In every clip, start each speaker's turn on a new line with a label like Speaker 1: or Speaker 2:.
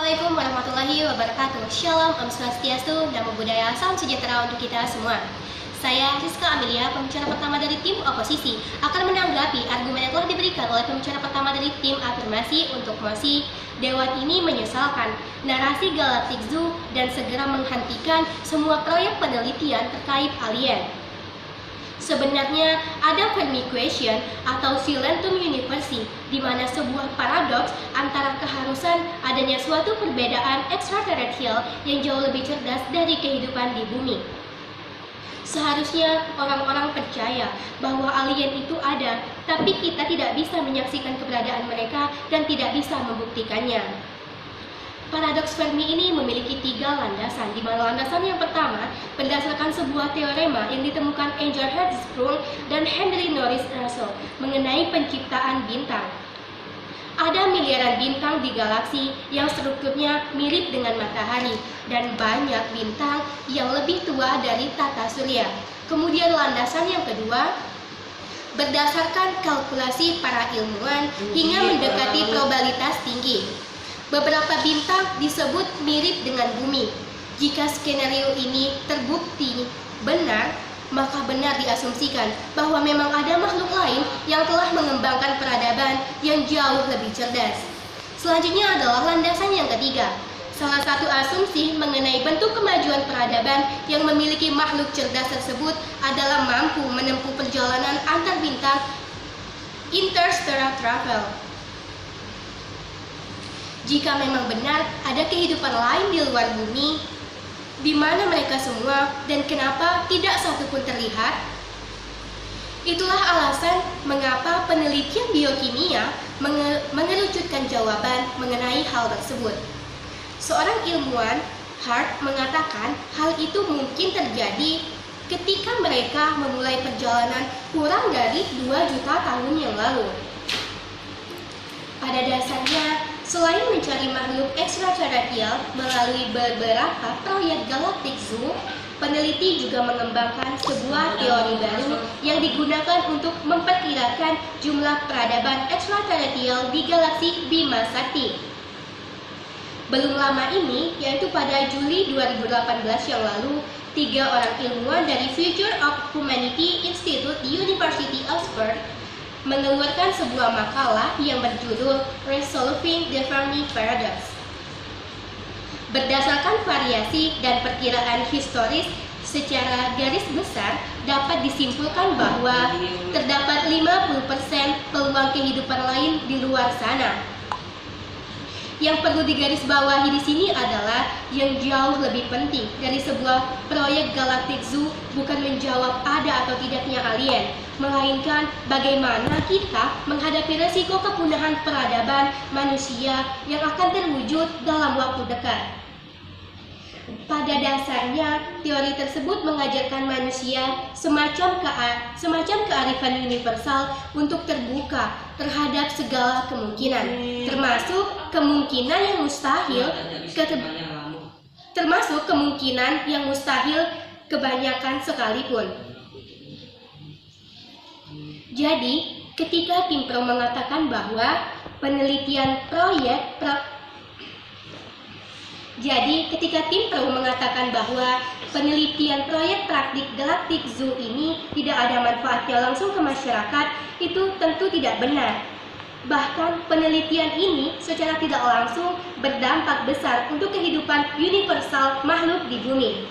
Speaker 1: Assalamualaikum warahmatullahi wabarakatuh. Shalom, Om Swastiastu, Namo Buddhaya, salam sejahtera untuk kita semua. Saya Rizka Amelia, pembicara pertama dari tim oposisi, akan menanggapi argumen yang telah diberikan oleh pembicara pertama dari tim afirmasi untuk mosi Dewan ini menyesalkan narasi Galactic Zoo dan segera menghentikan semua proyek penelitian terkait alien. Sebenarnya ada Fermi Equation atau Silentum Universi, di mana sebuah paradoks antara keharusan adanya suatu perbedaan ekstraterestrial yang jauh lebih cerdas dari kehidupan di bumi. Seharusnya orang-orang percaya bahwa alien itu ada, tapi kita tidak bisa menyaksikan keberadaan mereka dan tidak bisa membuktikannya. Paradoks Fermi ini memiliki 3 landasan, di mana landasan yang pertama berdasarkan sebuah teorema yang ditemukan Angel Hertzsprung dan Henry Norris Russell mengenai penciptaan bintang. Ada miliaran bintang di galaksi yang strukturnya mirip dengan matahari dan banyak bintang yang lebih tua dari tata surya. Kemudian landasan yang kedua berdasarkan kalkulasi para ilmuwan hingga mendekati probabilitas tinggi. Beberapa bintang disebut mirip dengan bumi. Jika skenario ini terbukti benar, maka benar diasumsikan bahwa memang ada makhluk lain yang telah mengembangkan peradaban yang jauh lebih cerdas. Selanjutnya adalah landasan yang ketiga. Salah satu asumsi mengenai bentuk kemajuan peradaban yang memiliki makhluk cerdas tersebut adalah mampu menempuh perjalanan antar bintang interstellar travel. Jika memang benar ada kehidupan lain di luar bumi, di mana mereka semua dan kenapa tidak satu pun terlihat? Itulah alasan mengapa penelitian biokimia mengerucutkan jawaban mengenai hal tersebut. Seorang ilmuwan, Hart, mengatakan hal itu mungkin terjadi ketika mereka memulai perjalanan kurang dari 2 juta tahun yang lalu. Pada dasarnya, selain mencari makhluk ekstraterestrial melalui beberapa proyek Galactic Zoo, peneliti juga mengembangkan sebuah teori baru yang digunakan untuk memperkirakan jumlah peradaban ekstraterestrial di galaksi Bima Sakti. Belum lama ini, yaitu pada Juli 2018 yang lalu, 3 orang ilmuwan dari Future of Humanity Institute di University of Oxford mengeluarkan sebuah makalah yang berjudul Resolving the Fermi Paradox. Berdasarkan variasi dan perkiraan historis secara garis besar, dapat disimpulkan bahwa terdapat 50% peluang kehidupan lain di luar sana. Yang perlu digarisbawahi di sini adalah yang jauh lebih penting dari sebuah proyek Galactic Zoo bukan menjawab ada atau tidaknya alien, melainkan bagaimana kita menghadapi resiko kepunahan peradaban manusia yang akan terwujud dalam waktu dekat. Pada dasarnya, teori tersebut mengajarkan manusia semacam kearifan universal untuk terbuka terhadap segala kemungkinan, termasuk kemungkinan yang mustahil kebanyakan sekalipun. Jadi, ketika Tim Pro mengatakan bahwa penelitian proyek praktik Galactic Zoo ini tidak ada manfaatnya langsung ke masyarakat, itu tentu tidak benar. Bahkan penelitian ini secara tidak langsung berdampak besar untuk kehidupan universal makhluk di bumi.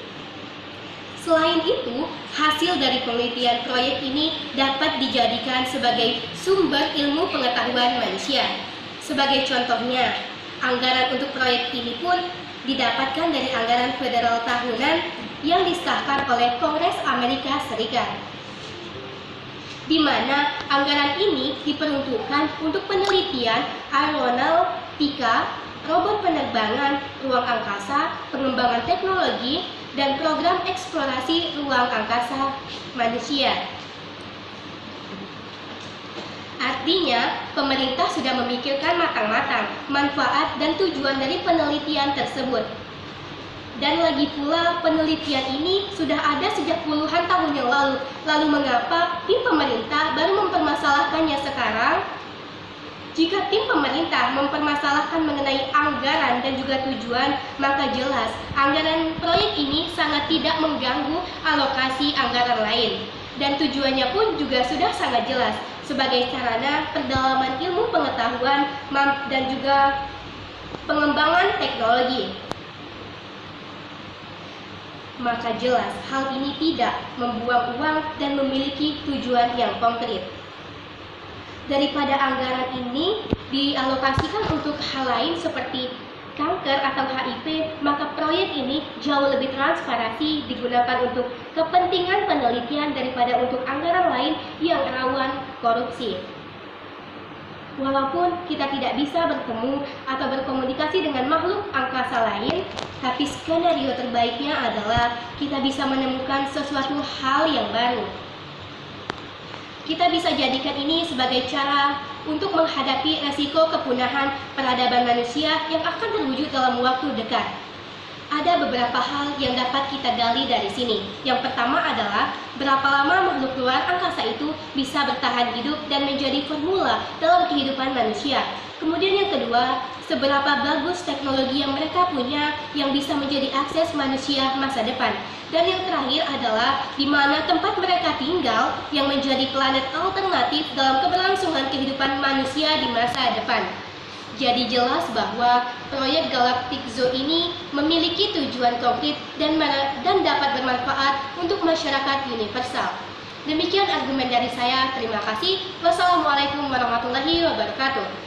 Speaker 1: Selain itu, hasil dari penelitian proyek ini dapat dijadikan sebagai sumber ilmu pengetahuan manusia. Sebagai contohnya, anggaran untuk proyek ini pun didapatkan dari anggaran federal tahunan yang disahkan oleh Kongres Amerika Serikat, di mana anggaran ini diperuntukkan untuk penelitian aeronautika, robot penerbangan, ruang angkasa, pengembangan teknologi, dan program eksplorasi ruang angkasa manusia. Artinya, pemerintah sudah memikirkan matang-matang manfaat dan tujuan dari penelitian tersebut. Dan lagi pula, penelitian ini sudah ada sejak puluhan tahun yang lalu. Lalu mengapa tim pemerintah baru mempermasalahkannya sekarang? Jika tim pemerintah mempermasalahkan mengenai anggaran dan juga tujuan, maka jelas anggaran proyek ini sangat tidak mengganggu alokasi anggaran lain. Dan tujuannya pun juga sudah sangat jelas sebagai sarana pendalaman ilmu pengetahuan dan juga pengembangan teknologi. Maka jelas hal ini tidak membuang uang dan memiliki tujuan yang konkret. Daripada anggaran ini dialokasikan untuk hal lain seperti kanker atau HIV, maka proyek ini jauh lebih transparansi digunakan untuk kepentingan penelitian daripada untuk anggaran lain yang rawan korupsi. Walaupun kita tidak bisa bertemu atau berkomunikasi dengan makhluk angkasa lain, tapi skenario terbaiknya adalah kita bisa menemukan sesuatu hal yang baru. Kita bisa jadikan ini sebagai cara untuk menghadapi resiko kepunahan peradaban manusia yang akan terwujud dalam waktu dekat. Ada beberapa hal yang dapat kita gali dari sini. Yang pertama adalah berapa lama makhluk luar angkasa itu bisa bertahan hidup dan menjadi formula dalam kehidupan manusia. Kemudian yang kedua, seberapa bagus teknologi yang mereka punya yang bisa menjadi akses manusia masa depan. Dan yang terakhir adalah di mana tempat mereka tinggal yang menjadi planet alternatif dalam keberlangsungan kehidupan manusia di masa depan. Jadi jelas bahwa proyek Galactic Zoo ini memiliki tujuan konkret dan dapat bermanfaat untuk masyarakat universal. Demikian argumen dari saya. Terima kasih. Wassalamualaikum warahmatullahi wabarakatuh.